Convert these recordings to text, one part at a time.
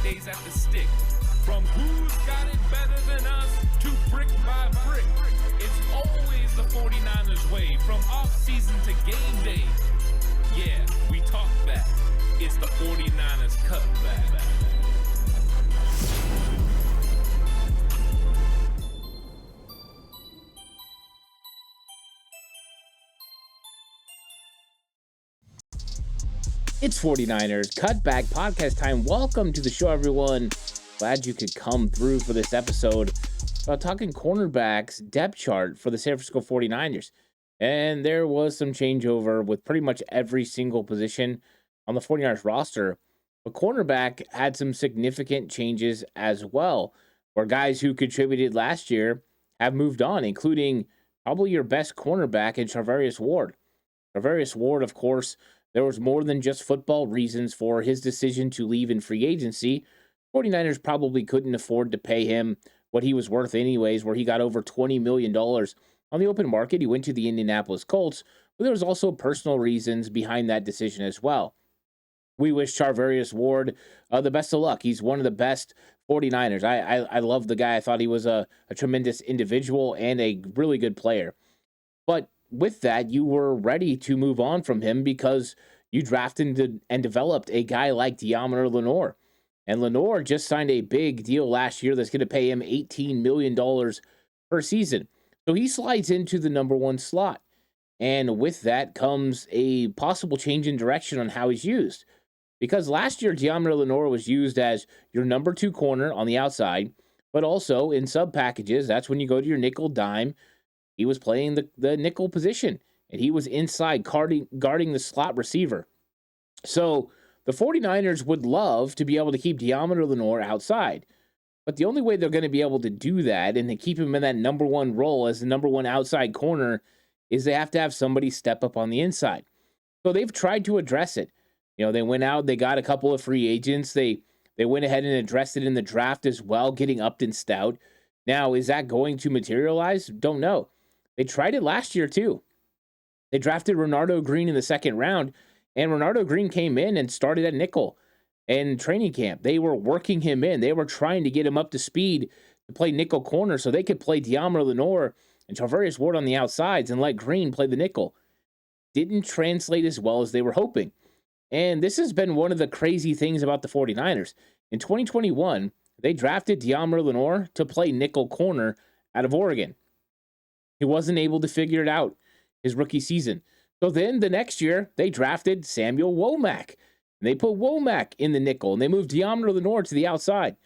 Fridays at the stick. From who's got it better than us to brick by brick. It's always the 49ers way, from off-season to game day. Yeah, we talk back. It's the 49ers Cutback. It's 49ers Cutback podcast time. Welcome to the show, everyone. Glad you could come through for this episode about talking cornerbacks depth chart for the San Francisco 49ers. And there was some changeover with pretty much every single position on the 49ers roster. But cornerback had some significant changes as well, where guys who contributed last year have moved on, including probably your best cornerback in Charvarius Ward. Charvarius Ward, of course, there was more than just football reasons for his decision to leave in free agency. 49ers probably couldn't afford to pay him what he was worth anyways, where he got over $20 million on the open market. He went to the Indianapolis Colts, but there was also personal reasons behind that decision as well. We wish Charvarius Ward the best of luck. He's one of the best 49ers. I love the guy. I thought he was a tremendous individual and a really good player. But with that, you were ready to move on from him because you drafted and developed a guy like Deommodore Lenoir. And Lenoir just signed a big deal last year that's going to pay him $18 million per season. So he slides into the number one slot. And with that comes a possible change in direction on how he's used. Because last year, Deommodore Lenoir was used as your number two corner on the outside, but also in sub packages. That's when you go to your nickel dime. He was playing the nickel position, and he was inside guarding the slot receiver. So the 49ers would love to be able to keep Deommodore Lenoir outside. But the only way they're going to be able to do that and to keep him in that number one role as the number one outside corner is they have to have somebody step up on the inside. So they've tried to address it. You know, they went out, they got a couple of free agents. They went ahead and addressed it in the draft as well, getting Upton Stout. Now, is that going to materialize? Don't know. They tried it last year, too. They drafted Renardo Green in the second round, and Renardo Green came in and started at nickel in training camp. They were working him in. They were trying to get him up to speed to play nickel corner so they could play Deommodore Lenoir and Charvarius Ward on the outsides and let Green play the nickel. Didn't translate as well as they were hoping. And this has been one of the crazy things about the 49ers. In 2021, they drafted Deommodore Lenoir to play nickel corner out of Oregon. He wasn't able to figure it out his rookie season. So then the next year, they drafted Samuel Womack. And they put Womack in the nickel, and they moved Deommodore Lenoir to the outside.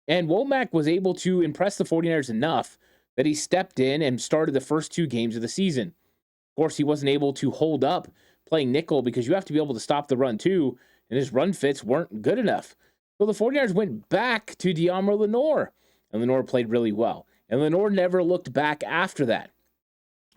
And Womack was able to impress the 49ers enough that he stepped in and started the first two games of the season. Of course, he wasn't able to hold up playing nickel because you have to be able to stop the run too, and his run fits weren't good enough. So the 49ers went back to Deommodore Lenoir, and Lenoir played really well. And Lenoir never looked back after that.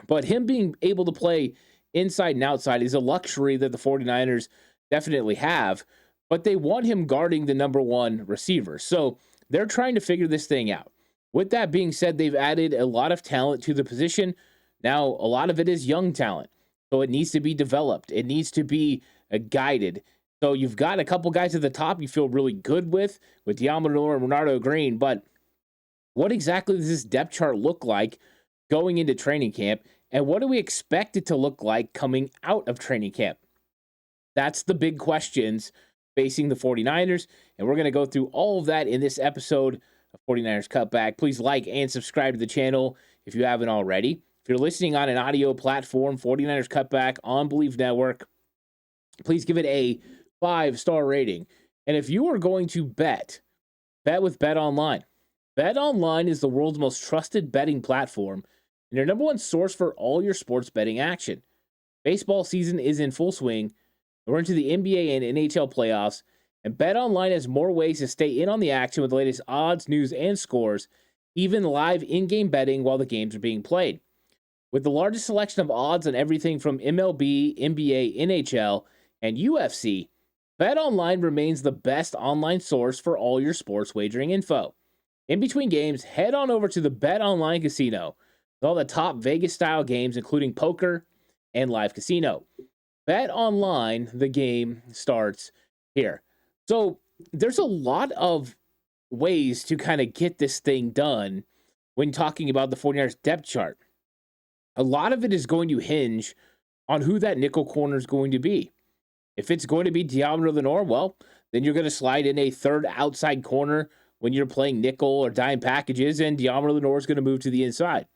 But him being able to play inside and outside is a luxury that the 49ers definitely have, but they want him guarding the number one receiver. So they're trying to figure this thing out. With that being said, they've added a lot of talent to the position. Now, a lot of it is young talent. So it needs to be developed. It needs to be guided. So you've got a couple guys at the top you feel really good with Deommodore and Renardo Green, but what exactly does this depth chart look like going into training camp, and what do we expect it to look like coming out of training camp? That's the big questions facing the 49ers, and we're going to go through all of that in this episode of 49ers Cutback. Please like and subscribe to the channel if you haven't already. If you're listening on an audio platform, 49ers Cutback on Believe Network, please give it a 5-star rating. And if you are going to bet with BetOnline. BetOnline is the world's most trusted betting platform and your number one source for all your sports betting action. Baseball season is in full swing. We're into the NBA and NHL playoffs, and BetOnline has more ways to stay in on the action with the latest odds, news, and scores, even live in-game betting while the games are being played. With the largest selection of odds on everything from MLB, NBA, NHL, and UFC, BetOnline remains the best online source for all your sports wagering info. In between games, head on over to the BetOnline Casino with all the top Vegas-style games, including poker and live casino. BetOnline, the game starts here. So there's a lot of ways to kind of get this thing done when talking about the 49ers depth chart. A lot of it is going to hinge on who that nickel corner is going to be. If it's going to be Diamond Lenore, well, then you're going to slide in a third outside corner when you're playing nickel or dime packages, and Diamond Lenore is going to move to the inside.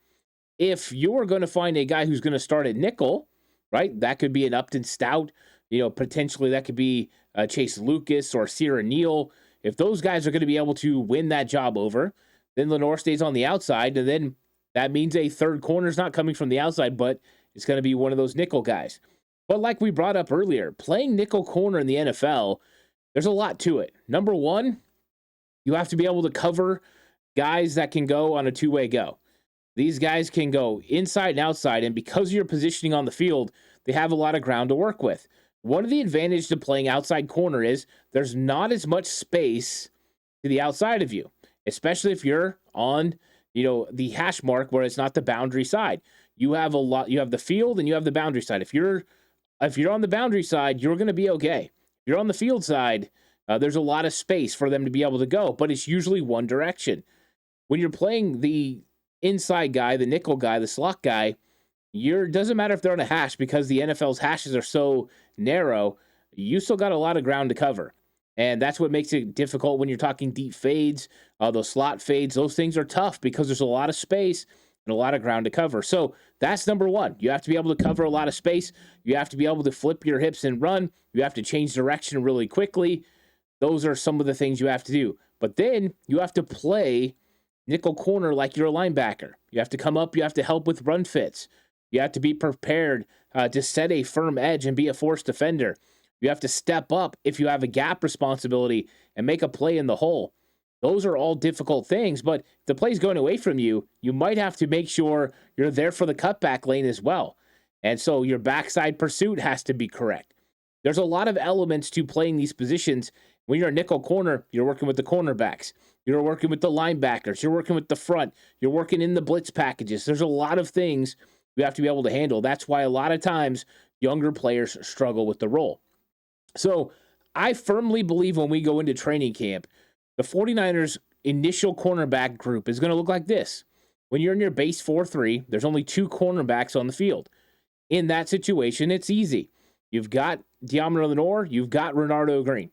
If you're going to find a guy who's going to start at nickel, right, that could be an Upton Stout. Potentially that could be Chase Lucas or Sierra Neal. If those guys are going to be able to win that job over, then Lenore stays on the outside, and then that means a third corner is not coming from the outside, but it's going to be one of those nickel guys. But like we brought up earlier, playing nickel corner in the NFL, there's a lot to it. Number one, you have to be able to cover guys that can go on a two-way go. These guys can go inside and outside, and because of your positioning on the field, they have a lot of ground to work with. One of the advantages to playing outside corner is there's not as much space to the outside of you, especially if you're on, the hash mark where it's not the boundary side. You have the field and you have the boundary side. If you're on the boundary side, you're going to be okay. If you're on the field side, there's a lot of space for them to be able to go, but it's usually one direction. When you're playing the inside guy, the nickel guy, the slot guy, doesn't matter if they're on a hash because the NFL's hashes are so narrow, you still got a lot of ground to cover. And that's what makes it difficult when you're talking deep fades, those slot fades. Those things are tough because there's a lot of space and a lot of ground to cover. So that's number one. You have to be able to cover a lot of space. You have to be able to flip your hips and run. You have to change direction really quickly. Those are some of the things you have to do. But then you have to play nickel corner like you're a linebacker. You have to come up. You have to help with run fits. You have to be prepared to set a firm edge and be a force defender. You have to step up if you have a gap responsibility and make a play in the hole. Those are all difficult things, but if the play's going away from you, you might have to make sure you're there for the cutback lane as well. And so your backside pursuit has to be correct. There's a lot of elements to playing these positions. When you're a nickel corner, you're working with the cornerbacks. You're working with the linebackers. You're working with the front. You're working in the blitz packages. There's a lot of things you have to be able to handle. That's why a lot of times younger players struggle with the role. So I firmly believe when we go into training camp, the 49ers initial cornerback group is going to look like this. When you're in your base 4-3, there's only two cornerbacks on the field. In that situation, it's easy. You've got Diamond Lenore, you've got Renardo Green.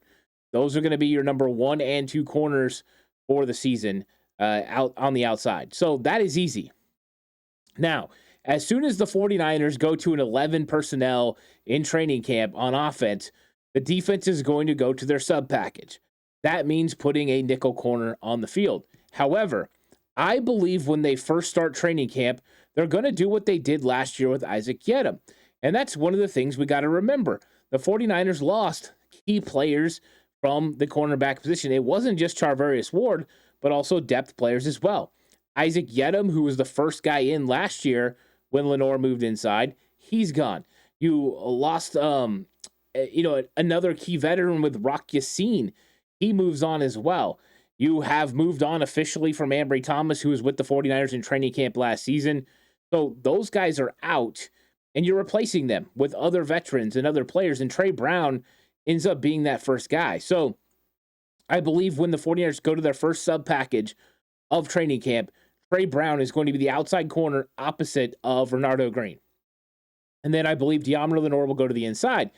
Those are going to be your number 1 and 2 corners for the season out on the outside. So that is easy. Now, as soon as the 49ers go to an 11 personnel in training camp on offense, the defense is going to go to their sub package. That means putting a nickel corner on the field. However, I believe when they first start training camp, they're going to do what they did last year with Isaac Yedem. And that's one of the things we got to remember. The 49ers lost key players from the cornerback position. It wasn't just Charvarius Ward, but also depth players as well. Isaac Yedem, who was the first guy in last year when Lenore moved inside, he's gone. You lost another key veteran with Rock Yassin. He moves on as well. You have moved on officially from Ambry Thomas, who was with the 49ers in training camp last season. So those guys are out, and you're replacing them with other veterans and other players, and Trey Brown ends up being that first guy. So I believe when the 49ers go to their first sub package of training camp, Trey Brown is going to be the outside corner opposite of Renardo Green. And then I believe Diamond Lenore will go to the inside.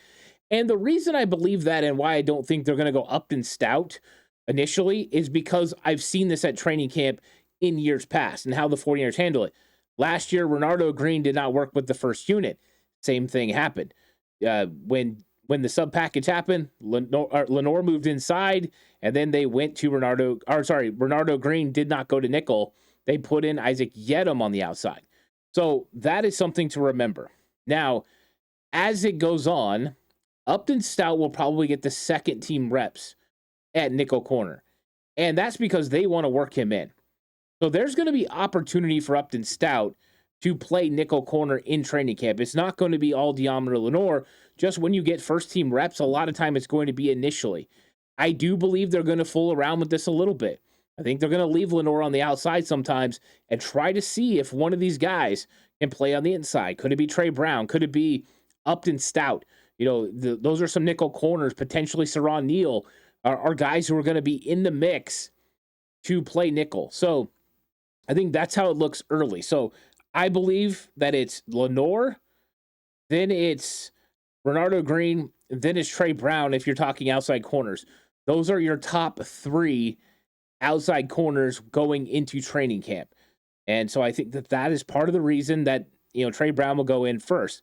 And the reason I believe that and why I don't think they're going to go Upton Stout initially is because I've seen this at training camp in years past and how the 49ers handle it. Last year, Renardo Green did not work with the first unit. Same thing happened. When the sub package happened, Lenore moved inside, and then they went to Renardo Green did not go to nickel. They put in Isaac Yedem on the outside. So that is something to remember. Now, as it goes on, Upton Stout will probably get the second team reps at nickel corner. And that's because they want to work him in. So there's going to be opportunity for Upton Stout to play nickel corner in training camp. It's not going to be all Diamond Lenore. Just when you get first team reps, a lot of time it's going to be initially. I do believe they're going to fool around with this a little bit. I think they're going to leave Lenore on the outside sometimes and try to see if one of these guys can play on the inside. Could it be Trey Brown? Could it be Upton Stout? Those are some nickel corners, potentially Saron Neal. are guys who are going to be in the mix to play nickel. So I think that's how it looks early. So I believe that it's Lenore, then it's Renardo Green, then it's Trey Brown if you're talking outside corners. Those are your top three outside corners going into training camp. And so I think that is part of the reason that, Trey Brown will go in first.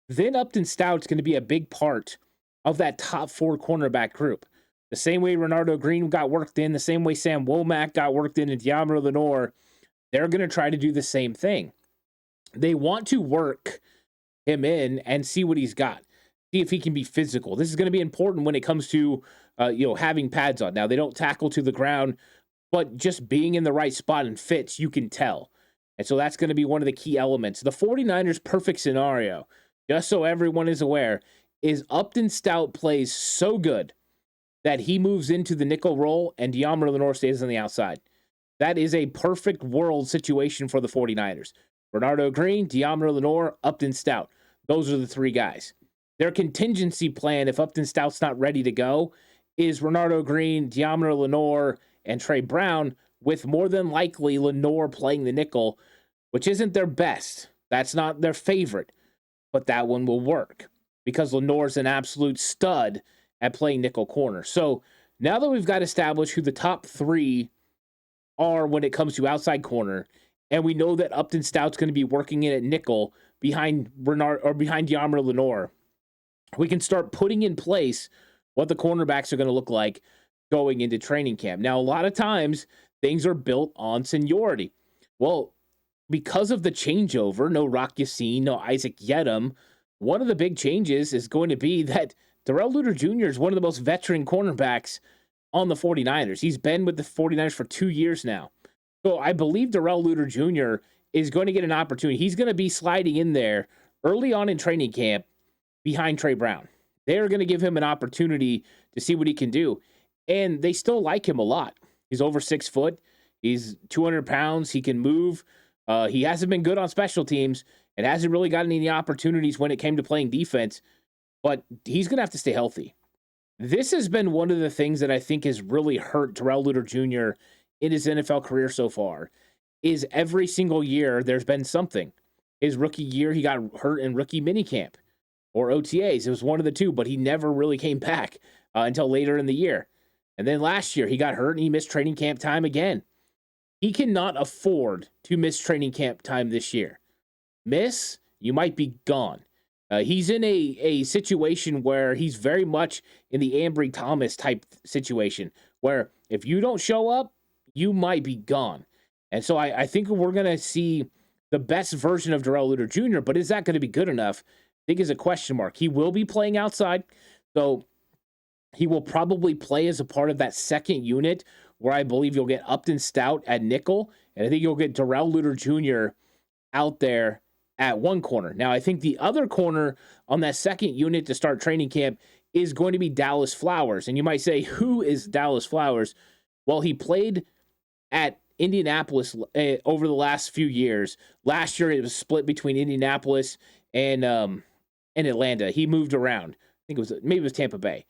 Then Upton Stout's going to be a big part of that top four cornerback group. The same way Renardo Green got worked in, the same way Sam Womack got worked in, and De'Amaro Lenore, they're going to try to do the same thing. They want to work him in and see what he's got. See if he can be physical. This is going to be important when it comes to, having pads on. Now, they don't tackle to the ground, but just being in the right spot and fits, you can tell. And so that's going to be one of the key elements. The 49ers' perfect scenario, just so everyone is aware, is Upton Stout plays so good that he moves into the nickel role and De'Amaro Lenore stays on the outside. That is a perfect world situation for the 49ers. Renardo Green, De'Amaro Lenore, Upton Stout. Those are the three guys. Their contingency plan, if Upton Stout's not ready to go, is Renardo Green, De'Amaro Lenore, and Trey Brown, with more than likely Lenore playing the nickel, which isn't their best. That's not their favorite, but that one will work because Lenore's an absolute stud at playing nickel corner. So now that we've got established who the top three are when it comes to outside corner, and we know that Upton Stout's going to be working in at nickel behind De'Amaro Lenore, we can start putting in place what the cornerbacks are going to look like going into training camp. Now, a lot of times things are built on seniority. Well, because of the changeover, no Rock Yassin, no Isaac Yedem, one of the big changes is going to be that Darrell Luter Jr. is one of the most veteran cornerbacks on the 49ers. He's been with the 49ers for 2 years now. So I believe Darrell Luter Jr. is going to get an opportunity. He's going to be sliding in there early on in training camp behind Trey Brown. They're going to give him an opportunity to see what he can do. And they still like him a lot. He's over 6 foot. He's 200 pounds. He can move. He hasn't been good on special teams and hasn't really gotten any opportunities when it came to playing defense, but he's going to have to stay healthy. This has been one of the things that I think has really hurt Darrell Luter Jr. in his NFL career so far, is every single year there's been something. His rookie year, he got hurt in rookie minicamp or OTAs. It was one of the two, but he never really came back until later in the year. And then last year, he got hurt and he missed training camp time again. He cannot afford to miss training camp time this year. Miss, you might be gone. He's in a situation where he's very much in the Ambry Thomas type situation, where if you don't show up, you might be gone. And so I think we're going to see the best version of Darrell Luter Jr., but is that going to be good enough? I think is a question mark. He will be playing outside, so he will probably play as a part of that second unit, where I believe you'll get Upton Stout at nickel, and I think you'll get Darrell Luter Jr. out there at one corner. Now, I think the other corner on that second unit to start training camp is going to be Dallas Flowers. And you might say, who is Dallas Flowers? Well, he played at Indianapolis over the last few years. Last year, it was split between Indianapolis and Atlanta. He moved around. I think it was Tampa Bay.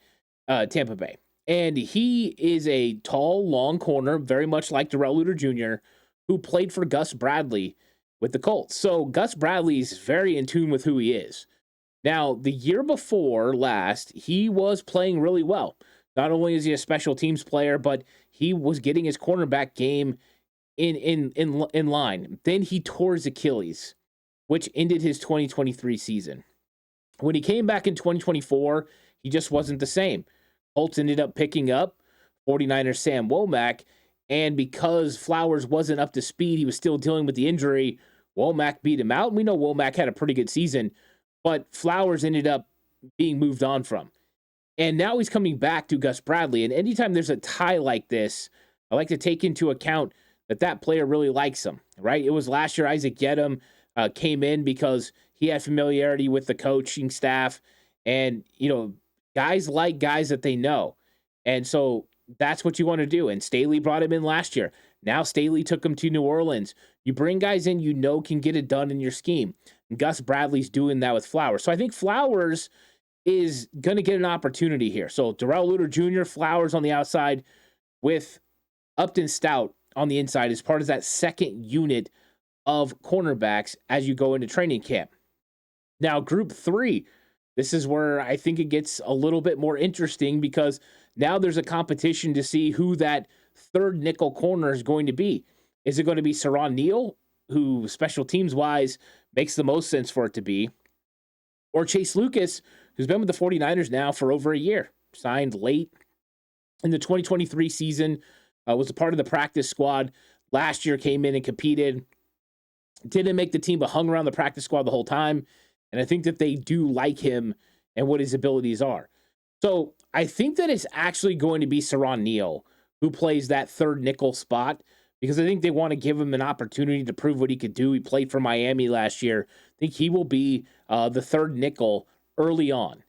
And he is a tall, long corner, very much like Darrell Luter Jr., who played for Gus Bradley with the Colts. So Gus Bradley is very in tune with who he is. Now, the year before last, he was playing really well. Not only is he a special teams player, but he was getting his cornerback game in line. Then he tore his Achilles, which ended his 2023 season. When he came back in 2024, he just wasn't the same. Colts ended up picking up 49ers Sam Womack, and because Flowers wasn't up to speed, he was still dealing with the injury. Womack beat him out. We know Womack had a pretty good season, but Flowers ended up being moved on from. And now he's coming back to Gus Bradley. And anytime there's a tie like this, I like to take into account that player really likes him, right? It was last year Isaac Yedem came in because he had familiarity with the coaching staff. And, guys like guys that they know. And so that's what you want to do. And Staley brought him in last year. Now Staley took him to New Orleans. You bring guys in can get it done in your scheme. And Gus Bradley's doing that with Flowers. So I think Flowers is going to get an opportunity here. So Darrell Luter Jr., Flowers on the outside with Upton Stout on the inside as part of that second unit of cornerbacks as you go into training camp. Now, group 3, this is where I think it gets a little bit more interesting because now there's a competition to see who that third nickel corner is going to be. Is it going to be Saron Neal, who special teams wise makes the most sense for it to be, or Chase Lucas, who's been with the 49ers now for over a year, signed late in the 2023 season, was a part of the practice squad last year, came in and competed, didn't make the team, but hung around the practice squad the whole time. And I think that they do like him and what his abilities are. So I think that it's actually going to be Saron Neal who plays that third nickel spot because I think they want to give him an opportunity to prove what he could do. He played for Miami last year. I think he will be the third nickel early on.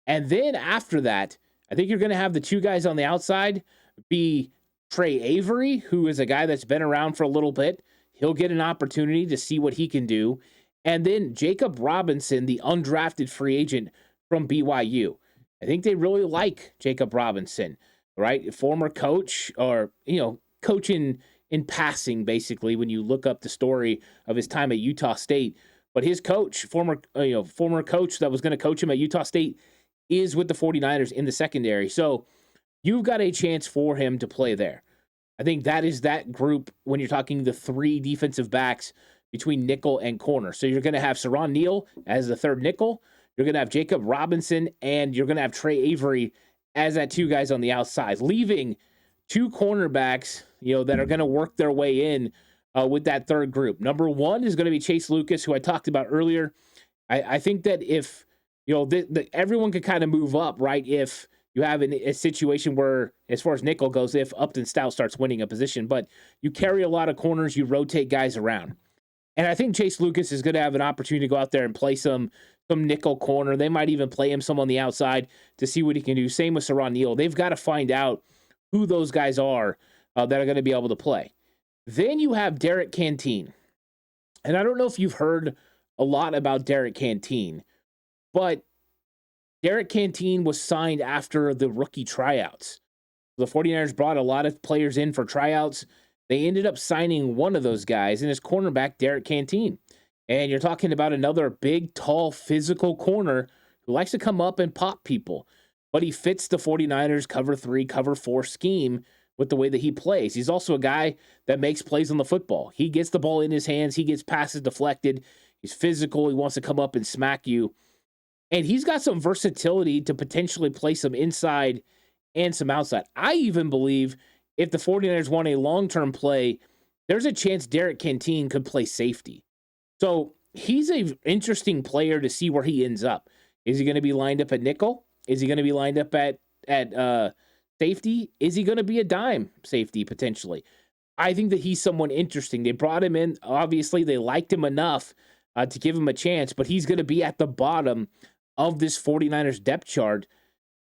And then after that, I think you're going to have the two guys on the outside be Trey Avery, who is a guy that's been around for a little bit. He'll get an opportunity to see what he can do. And then Jacob Robinson, the undrafted free agent from BYU. I think they really like Jacob Robinson, right? Former coach or, coach in passing, basically, when you look up the story of his time at Utah State. But his coach, former coach that was going to coach him at Utah State, is with the 49ers in the secondary. So you've got a chance for him to play there. I think that is that group when you're talking the 3 defensive backs between nickel and corner. So you're going to have Saron Neal as the third nickel. You're going to have Jacob Robinson, and you're going to have Trey Avery as that 2 guys on the outside, leaving 2 cornerbacks, that are going to work their way in with that third group. Number 1 is going to be Chase Lucas, who I talked about earlier. I think that if, everyone could kind of move up, right? If you have a situation where, as far as nickel goes, if Upton Stout starts winning a position, but you carry a lot of corners, you rotate guys around. And I think Chase Lucas is going to have an opportunity to go out there and play some nickel corner. They might even play him some on the outside to see what he can do. Same with Saron Neal. They've got to find out who those guys are that are going to be able to play. Then you have Derek Canteen. And I don't know if you've heard a lot about Derek Canteen, but Derek Canteen was signed after the rookie tryouts. The 49ers brought a lot of players in for tryouts. They ended up signing one of those guys, and his cornerback, Derek Canteen. And you're talking about another big, tall, physical corner who likes to come up and pop people. But he fits the 49ers cover 3, cover 4 scheme with the way that he plays. He's also a guy that makes plays on the football. He gets the ball in his hands. He gets passes deflected. He's physical. He wants to come up and smack you. And he's got some versatility to potentially play some inside and some outside. I even believe if the 49ers want a long-term play, there's a chance Derek Canteen could play safety. So he's an interesting player to see where he ends up. Is he going to be lined up at nickel? Is he going to be lined up at safety? Is he going to be a dime safety potentially? I think that he's someone interesting. They brought him in. Obviously, they liked him enough to give him a chance, but he's going to be at the bottom of this 49ers depth chart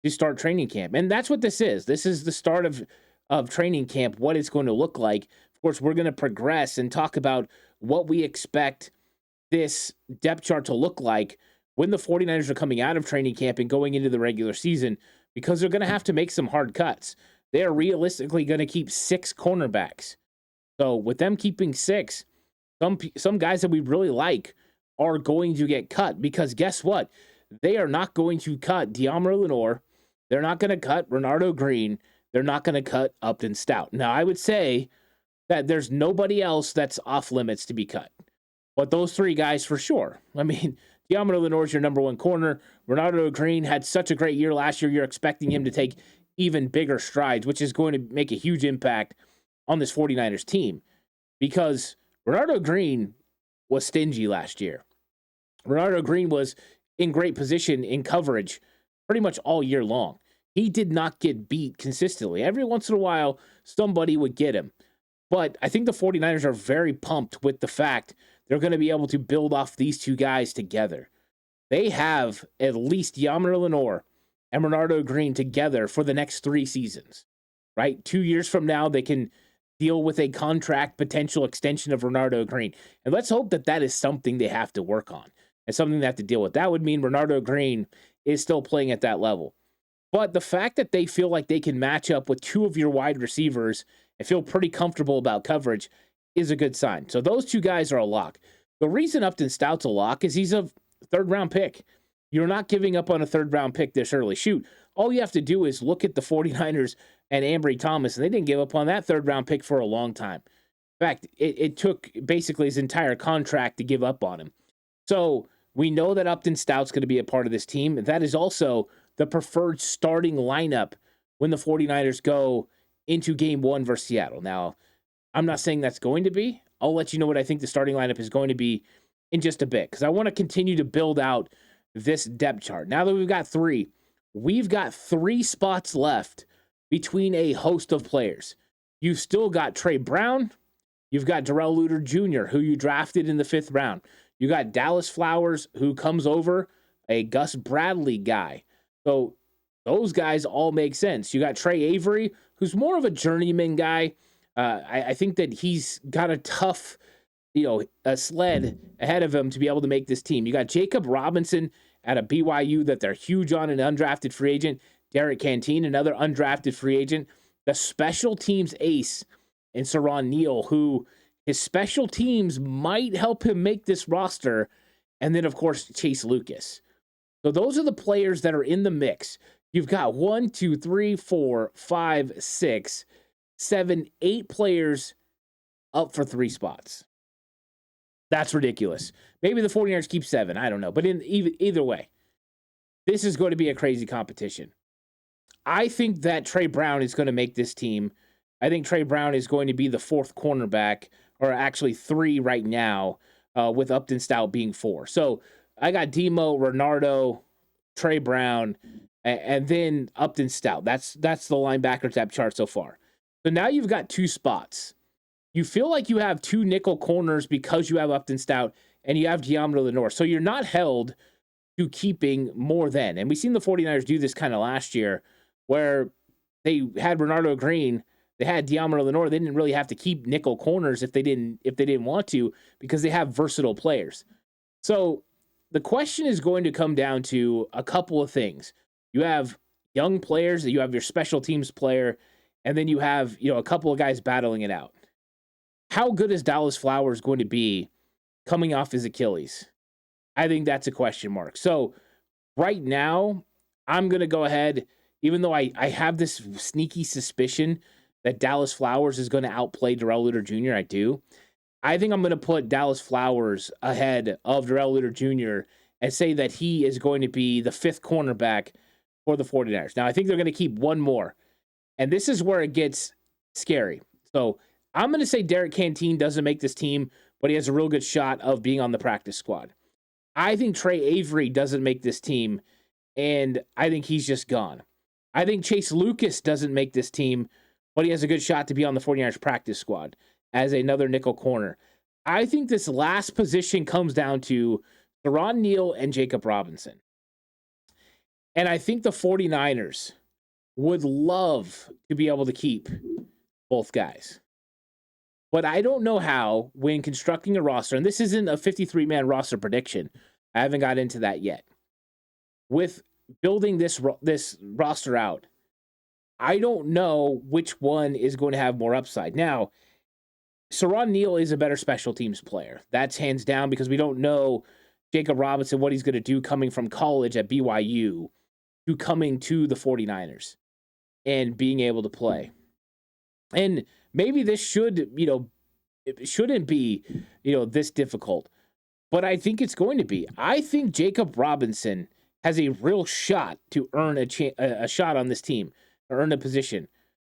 to start training camp. And that's what this is. This is the start of training camp, what it's going to look like. Of course, we're going to progress and talk about what we expect this depth chart to look like when the 49ers are coming out of training camp and going into the regular season, because they're going to have to make some hard cuts. They are realistically going to keep 6 cornerbacks. So with them keeping 6, some guys that we really like are going to get cut, because guess what? They are not going to cut De'Amari Lenore. They're not going to cut Renardo Green. They're not going to cut Upton Stout. Now, I would say that there's nobody else that's off limits to be cut. But those 3 guys for sure. I mean, De'Amari Lenore is your number 1 corner. Renardo Green had such a great year last year. You're expecting him to take even bigger strides, which is going to make a huge impact on this 49ers team, because Renardo Green was stingy last year. Renardo Green was in great position in coverage pretty much all year long. He did not get beat consistently. Every once in a while, somebody would get him. But I think the 49ers are very pumped with the fact they're going to be able to build off these 2 guys together. They have at least De'Amari Lenore and Renardo Green together for the next 3 seasons, right? 2 years from now, they can deal with a contract potential extension of Renardo Green. And let's hope that that is something they have to work on and something they have to deal with. That would mean Renardo Green is still playing at that level. But the fact that they feel like they can match up with two of your wide receivers and feel pretty comfortable about coverage is a good sign. So those two guys are a lock. The reason Upton Stout's a lock is he's a third-round pick. You're not giving up on a third-round pick this early. Shoot, all you have to do is look at the 49ers and Ambry Thomas, and they didn't give up on that third-round pick for a long time. In fact, it took basically his entire contract to give up on him. So we know that Upton Stout's going to be a part of this team. That is also the preferred starting lineup when the 49ers go into game 1 versus Seattle. Now, I'm not saying that's going to be. I'll let you know what I think the starting lineup is going to be in just a bit, because I want to continue to build out this depth chart. Now that we've got three spots left between a host of players. You've still got Trey Brown. You've got Darrell Luter Jr., who you drafted in the 5th round. You got Dallas Flowers, who comes over, a Gus Bradley guy. So those guys all make sense. You got Trey Avery, who's more of a journeyman guy. I think that he's got a tough, a sled ahead of him to be able to make this team. You got Jacob Robinson at a BYU that they're huge on, an undrafted free agent. Derek Canteen, another undrafted free agent. The special teams ace in Saron Neal, who his special teams might help him make this roster. And then, of course, Chase Lucas. So those are the players that are in the mix. You've got 1, 2, 3, 4, 5, 6, 7, 8 players up for 3 spots. That's ridiculous. Maybe the 49ers keep 7. I don't know. But either way, this is going to be a crazy competition. I think that Trey Brown is going to make this team. I think Trey Brown is going to be the 4th cornerback, or actually 3 right now, with Upton Stout being 4. So I got Demo, Renardo, Trey Brown, and then Upton Stout. That's the linebacker depth chart so far. So now you've got 2 spots. You feel like you have 2 nickel corners because you have Upton Stout and you have Deommodore Lenoir. So you're not held to keeping more than. And we've seen the 49ers do this kind of last year where they had Renardo Green, they had Deommodore Lenoir. They didn't really have to keep nickel corners if they didn't want to, because they have versatile players. So the question is going to come down to a couple of things. You have young players, you have your special teams player, and then you have, a couple of guys battling it out. How good is Dallas Flowers going to be coming off his Achilles? I think that's a question mark. So right now, I'm going to go ahead, even though I have this sneaky suspicion that Dallas Flowers is going to outplay Darrell Luter Jr. I do. I think I'm going to put Dallas Flowers ahead of Darrell Luter Jr. and say that he is going to be the 5th cornerback for the 49ers. Now, I think they're going to keep one more. And this is where it gets scary. So I'm going to say Derek Canteen doesn't make this team, but he has a real good shot of being on the practice squad. I think Trey Avery doesn't make this team, and I think he's just gone. I think Chase Lucas doesn't make this team, but he has a good shot to be on the 49ers practice squad as another nickel corner. I think this last position comes down to Saron Neal and Jacob Robinson. And I think the 49ers would love to be able to keep both guys. But I don't know how, when constructing a roster, and this isn't a 53-man roster prediction. I haven't got into that yet. With building this roster out, I don't know which one is going to have more upside. Now, Saron Neal is a better special teams player. That's hands down, because we don't know Jacob Robinson, what he's going to do coming from college at BYU to coming to the 49ers and being able to play. And maybe this shouldn't be, this difficult, but I think it's going to be. I think Jacob Robinson has a real shot to earn a shot on this team, or earn a position.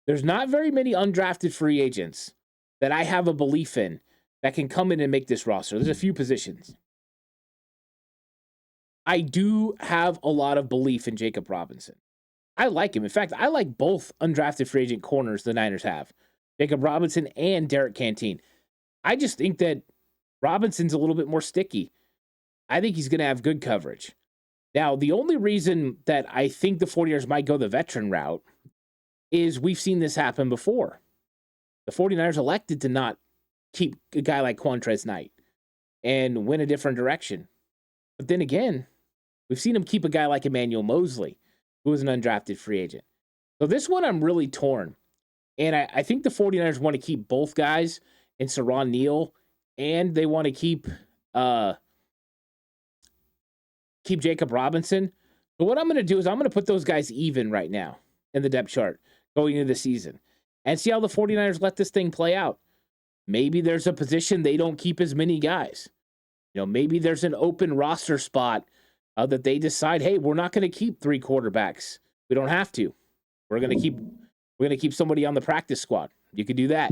There's not very many undrafted free agents that I have a belief in that can come in and make this roster. There's a few positions. I do have a lot of belief in Jacob Robinson. I like him. In fact, I like both undrafted free agent corners the Niners have, Jacob Robinson and Derek Canteen. I just think that Robinson's a little bit more sticky. I think he's going to have good coverage. Now, the only reason that I think the 49ers might go the veteran route is we've seen this happen before. The 49ers elected to not keep a guy like Quantrez Knight and went a different direction. But then again, We've seen him keep a guy like Emmanuel Mosley, who was an undrafted free agent. So this one I'm really torn. And I think the 49ers want to keep both guys in Saron Neal, and they want to keep Jacob Robinson. But what I'm going to do is I'm going to put those guys even right now in the depth chart going into the season and see how the 49ers let this thing play out. Maybe there's a position they don't keep as many guys. Maybe there's an open roster spot that they decide, hey, we're not going to keep 3 quarterbacks. We don't have to. We're going to keep somebody on the practice squad. You could do that.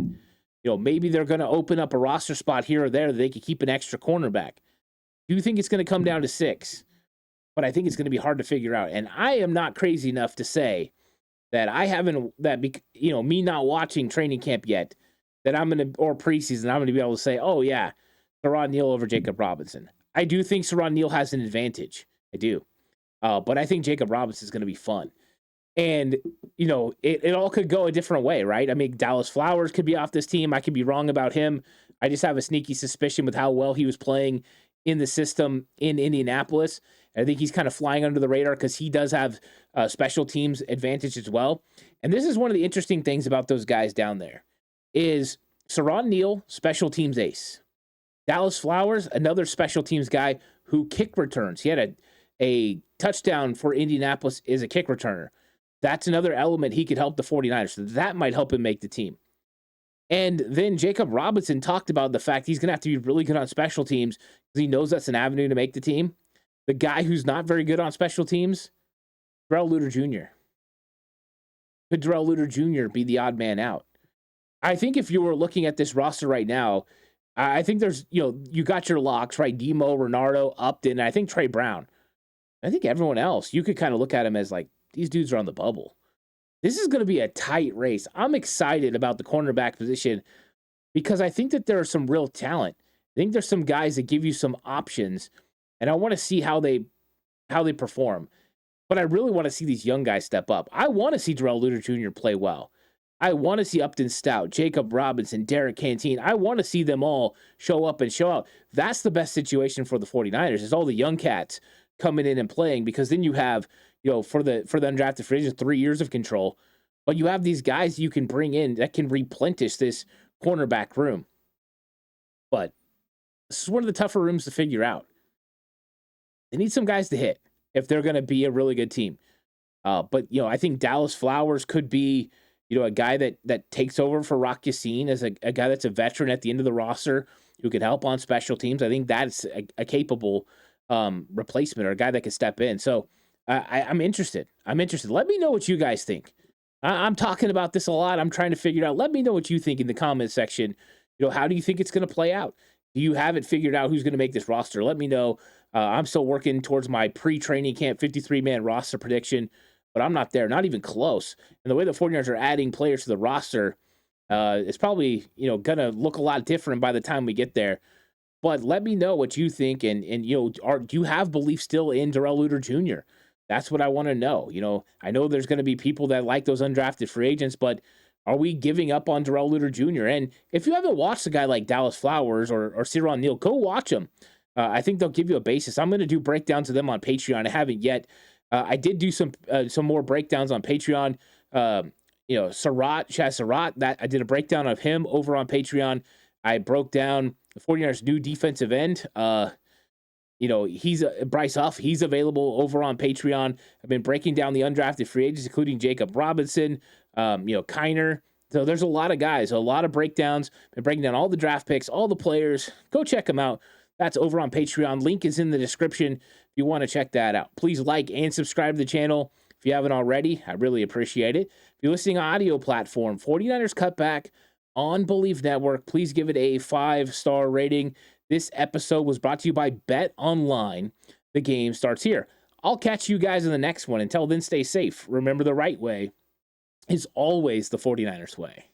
Maybe they're going to open up a roster spot here or there that they could keep an extra cornerback. Do you think it's going to come down to 6? But I think it's going to be hard to figure out. And I am not crazy enough to say that me not watching training camp yet, that I'm going to, or preseason, I'm going to be able to say, oh yeah, Saron Neal over Jacob Robinson. I do think Saron Neal has an advantage. I do. But I think Jacob Robinson is going to be fun. And, it all could go a different way, right? I mean, Dallas Flowers could be off this team. I could be wrong about him. I just have a sneaky suspicion with how well he was playing in the system in Indianapolis. I think he's kind of flying under the radar because he does have special teams advantage as well. And this is one of the interesting things about those guys down there is Saron Neal, special teams ace. Dallas Flowers, another special teams guy who kick returns. He had a touchdown for Indianapolis as a kick returner. That's another element he could help the 49ers. So that might help him make the team. And then Jacob Robinson talked about the fact he's going to have to be really good on special teams because he knows that's an avenue to make the team. The guy who's not very good on special teams, Darrell Luter Jr. Could Darrell Luter Jr. be the odd man out? I think if you were looking at this roster right now, I think there's, you got your locks, right? Demo, Renardo, Upton, and I think Trey Brown. I think everyone else, you could kind of look at him as like, these dudes are on the bubble. This is going to be a tight race. I'm excited about the cornerback position because I think that there are some real talent. I think there's some guys that give you some options, and I want to see how they perform. But I really want to see these young guys step up. I want to see Darrell Luter Jr. play well. I want to see Upton Stout, Jacob Robinson, Derek Canteen. I want to see them all show up and show out. That's the best situation for the 49ers is all the young cats coming in and playing because then you have, for the undrafted free agents, 3 years of control. But you have these guys you can bring in that can replenish this cornerback room. But this is one of the tougher rooms to figure out. They need some guys to hit if they're going to be a really good team. But I think Dallas Flowers could be, a guy that takes over for Rock Ya-Sin as a guy that's a veteran at the end of the roster who can help on special teams. I think that's a capable replacement or a guy that can step in. So I'm interested. Let me know what you guys think. I'm talking about this a lot. I'm trying to figure it out. Let me know what you think in the comment section. How do you think it's going to play out? Do you have it figured out who's going to make this roster? Let me know. I'm still working towards my pre-training camp 53-man roster prediction, but I'm not there, not even close. And the way the 49ers are adding players to the roster, it's probably, going to look a lot different by the time we get there. But let me know what you think, and do you have belief still in Darrell Luter Jr.? That's what I want to know. I know there's going to be people that like those undrafted free agents, but are we giving up on Darrell Luter Jr.? And if you haven't watched a guy like Dallas Flowers or Saron Neal, go watch them. I think they'll give you a basis. I'm going to do breakdowns of them on Patreon. I haven't yet. I did do some more breakdowns on Patreon. Shaz Surratt, that I did a breakdown of him over on Patreon. I broke down the 49ers' new defensive end. He's Bryce Huff. He's available over on Patreon. I've been breaking down the undrafted free agents, including Jacob Robinson, Kiner. So there's a lot of guys, a lot of breakdowns. Been breaking down all the draft picks, all the players. Go check them out. That's over on Patreon. Link is in the description if you want to check that out. Please like and subscribe to the channel if you haven't already. I really appreciate it. If you're listening on audio platform, 49ers Cutback on Believe Network, please give it a 5-star rating. This episode was brought to you by Bet Online. The game starts here. I'll catch you guys in the next one. Until then, stay safe. Remember, the right way is always the 49ers way.